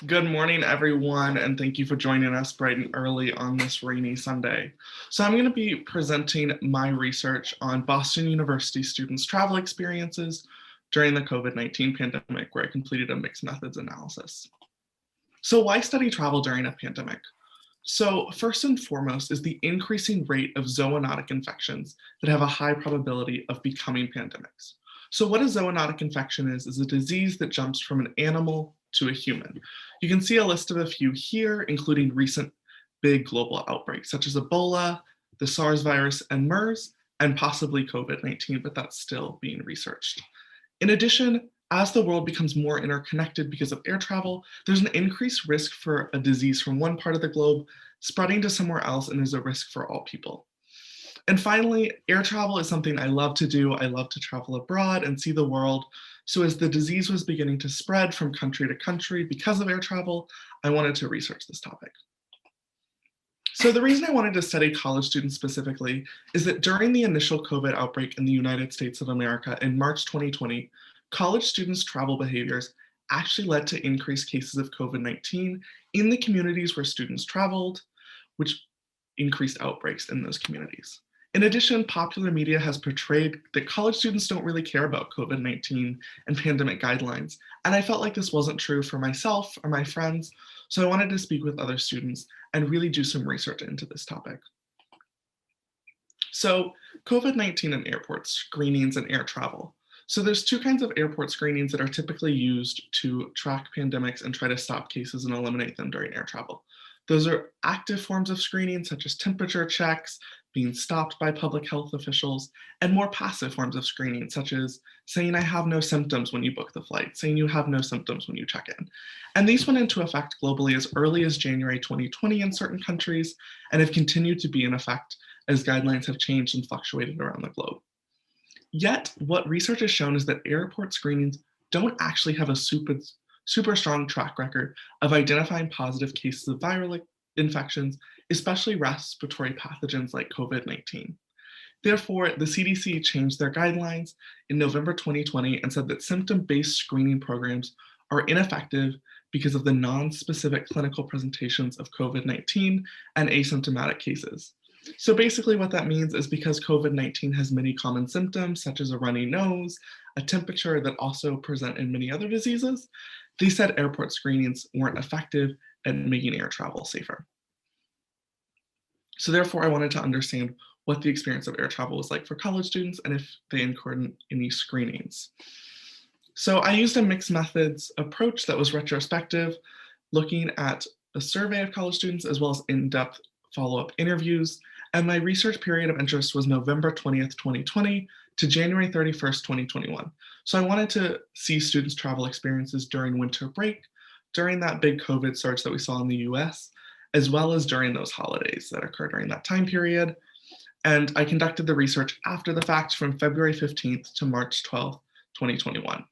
Good morning, everyone, and thank you for joining us bright and early on this rainy Sunday. So I'm going to be presenting my research on Boston University students' travel experiences during the COVID-19 pandemic, where I completed a mixed methods analysis. So why study travel during a pandemic? So first and foremost is the increasing rate of zoonotic infections that have a high probability of becoming pandemics. So what a zoonotic infection is a disease that jumps from an animal to a human. You can see a list of a few here, including recent big global outbreaks, such as Ebola, the SARS virus, and MERS, and possibly COVID-19, but that's still being researched. In addition, as the world becomes more interconnected because of air travel, there's an increased risk for a disease from one part of the globe spreading to somewhere else, and there's a risk for all people. And finally, air travel is something I love to do. I love to travel abroad and see the world. So as the disease was beginning to spread from country to country because of air travel, I wanted to research this topic. So the reason I wanted to study college students specifically is that during the initial COVID outbreak in the United States of America in March 2020, college students' travel behaviors actually led to increased cases of COVID-19 in the communities where students traveled, which increased outbreaks in those communities. In addition, popular media has portrayed that college students don't really care about COVID-19 and pandemic guidelines, and I felt like this wasn't true for myself or my friends, so I wanted to speak with other students and really do some research into this topic. So COVID-19 and airport screenings and air travel. So there's two kinds of airport screenings that are typically used to track pandemics and try to stop cases and eliminate them during air travel. Those are active forms of screening, such as temperature checks, being stopped by public health officials, and more passive forms of screening, such as saying I have no symptoms when you book the flight, saying you have no symptoms when you check in. And these went into effect globally as early as January 2020 in certain countries, and have continued to be in effect as guidelines have changed and fluctuated around the globe. Yet, what research has shown is that airport screenings don't actually have a super strong track record of identifying positive cases of viral infections, especially respiratory pathogens like COVID-19. Therefore, the CDC changed their guidelines in November 2020 and said that symptom-based screening programs are ineffective because of the non-specific clinical presentations of COVID-19 and asymptomatic cases. So basically what that means is because COVID-19 has many common symptoms, such as a runny nose, a temperature that also present in many other diseases, they said airport screenings weren't effective at making air travel safer. So therefore, I wanted to understand what the experience of air travel was like for college students and if they incurred any screenings. So I used a mixed methods approach that was retrospective, looking at a survey of college students as well as in-depth follow-up interviews. And my research period of interest was November 20th, 2020 to January 31st, 2021. So I wanted to see students' travel experiences during winter break, during that big COVID surge that we saw in the US, as well as during those holidays that occurred during that time period. And I conducted the research after the fact from February 15th to March 12th, 2021.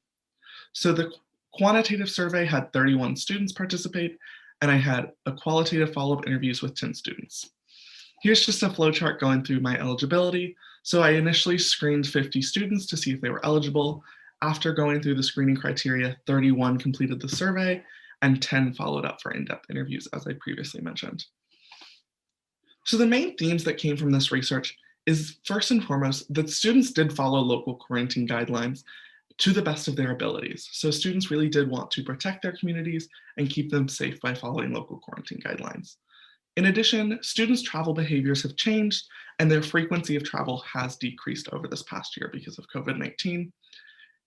So the quantitative survey had 31 students participate, and I had a qualitative follow-up interviews with 10 students. Here's just a flowchart going through my eligibility. So I initially screened 50 students to see if they were eligible. After going through the screening criteria, 31 completed the survey and 10 followed up for in-depth interviews, as I previously mentioned. So the main themes that came from this research is first and foremost that students did follow local quarantine guidelines to the best of their abilities. So students really did want to protect their communities and keep them safe by following local quarantine guidelines. In addition, students' travel behaviors have changed and their frequency of travel has decreased over this past year because of COVID-19.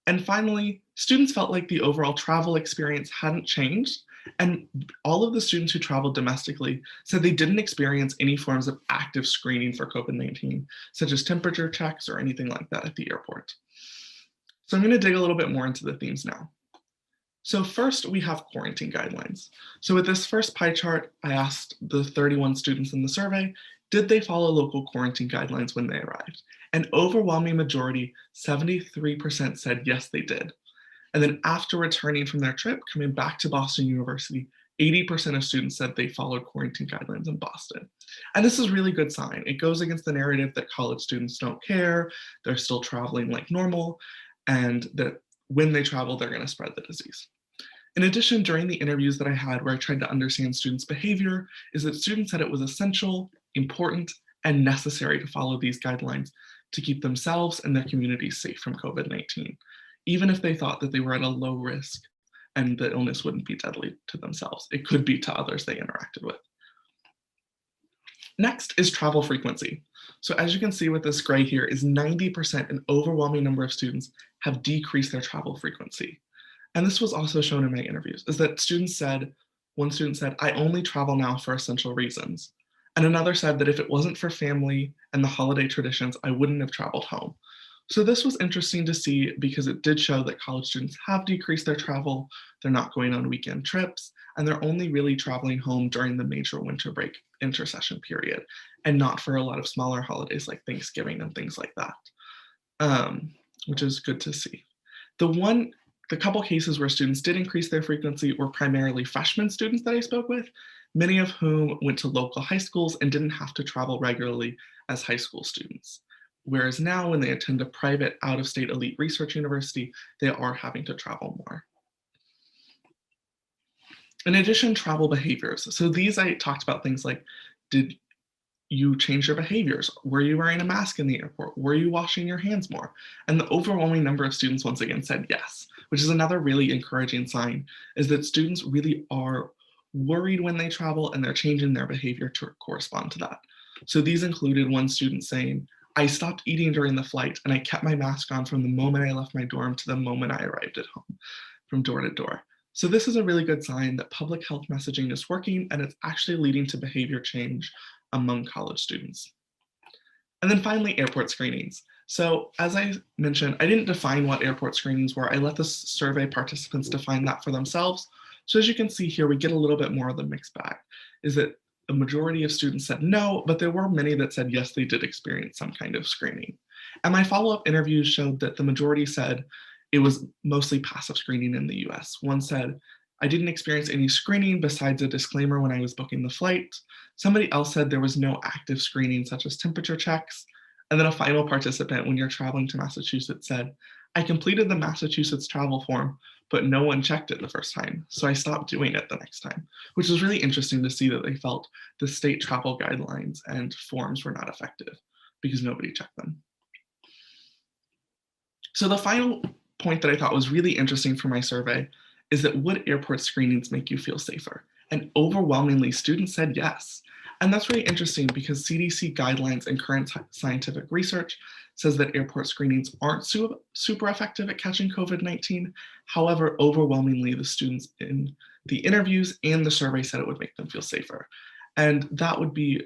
And finally, students felt like the overall travel experience hadn't changed, and all of the students who traveled domestically said they didn't experience any forms of active screening for COVID-19, such as temperature checks or anything like that at the airport. So I'm going to dig a little bit more into the themes now. So first, we have quarantine guidelines. So with this first pie chart, I asked the 31 students in the survey, did they follow local quarantine guidelines when they arrived? An overwhelming majority, 73% said yes, they did. And then after returning from their trip, coming back to Boston University, 80% of students said they followed quarantine guidelines in Boston. And this is a really good sign. It goes against the narrative that college students don't care, they're still traveling like normal, and that when they travel, they're going to spread the disease. In addition, during the interviews that I had where I tried to understand students' behavior, is that students said it was essential, important, and necessary to follow these guidelines to keep themselves and their communities safe from COVID-19, even if they thought that they were at a low risk and the illness wouldn't be deadly to themselves. It could be to others they interacted with. Next is travel frequency. So as you can see with this gray here is 90%, an overwhelming number of students have decreased their travel frequency. And this was also shown in my interviews, is that one student said, I only travel now for essential reasons. And another said that if it wasn't for family and the holiday traditions, I wouldn't have traveled home. So this was interesting to see because it did show that college students have decreased their travel, they're not going on weekend trips, and they're only really traveling home during the major winter break intersession period, and not for a lot of smaller holidays like Thanksgiving and things like that, which is good to see. The couple cases where students did increase their frequency were primarily freshman students that I spoke with, many of whom went to local high schools and didn't have to travel regularly as high school students. Whereas now when they attend a private out-of-state elite research university, they are having to travel more. In addition, travel behaviors. So these I talked about things like, did you change your behaviors? Were you wearing a mask in the airport? Were you washing your hands more? And the overwhelming number of students once again said yes, which is another really encouraging sign, is that students really are worried when they travel and they're changing their behavior to correspond to that. So these included one student saying, I stopped eating during the flight and I kept my mask on from the moment I left my dorm to the moment I arrived at home, from door to door. So this is a really good sign that public health messaging is working and it's actually leading to behavior change among college students. And then finally, airport screenings. So as I mentioned, I didn't define what airport screenings were. I let the survey participants define that for themselves. So as you can see here, we get a little bit more of the mixed bag, is that a majority of students said no, but there were many that said yes, they did experience some kind of screening. And my follow-up interviews showed that the majority said it was mostly passive screening in the US. One said, I didn't experience any screening besides a disclaimer when I was booking the flight. Somebody else said there was no active screening such as temperature checks. And then a final participant, when you're traveling to Massachusetts, said, I completed the Massachusetts travel form, but no one checked it the first time. So I stopped doing it the next time, which was really interesting to see that they felt the state travel guidelines and forms were not effective because nobody checked them. So the final point that I thought was really interesting for my survey is that would airport screenings make you feel safer? And overwhelmingly, students said yes. And that's really interesting because CDC guidelines and current scientific research says that airport screenings aren't super effective at catching COVID-19. However, overwhelmingly, the students in the interviews and the survey said it would make them feel safer. And that would be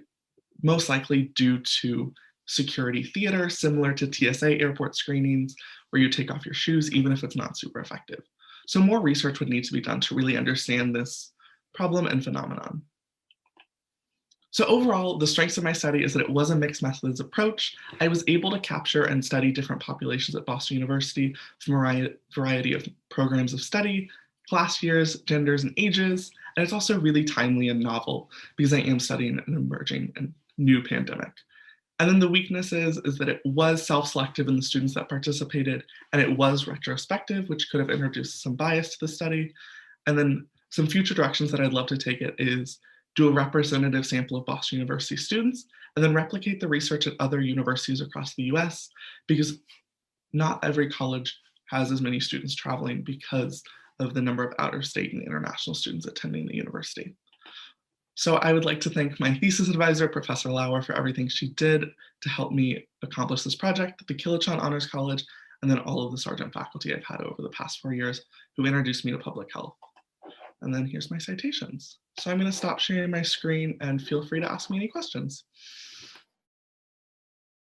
most likely due to security theater, similar to TSA airport screenings, where you take off your shoes, even if it's not super effective. So more research would need to be done to really understand this problem and phenomenon. So overall, the strengths of my study is that it was a mixed methods approach. I was able to capture and study different populations at Boston University from a variety of programs of study, class years, genders, and ages. And it's also really timely and novel because I am studying an emerging and new pandemic. And then the weaknesses is that it was self-selective in the students that participated, and it was retrospective, which could have introduced some bias to the study. And then some future directions that I'd love to take it is do a representative sample of Boston University students, and then replicate the research at other universities across the US, because not every college has as many students traveling because of the number of out-of-state and international students attending the university. So I would like to thank my thesis advisor, Professor Lauer, for everything she did to help me accomplish this project, the Kilachand Honors College, and then all of the Sargent faculty I've had over the past 4 years who introduced me to public health. And then here's my citations. So I'm going to stop sharing my screen and feel free to ask me any questions.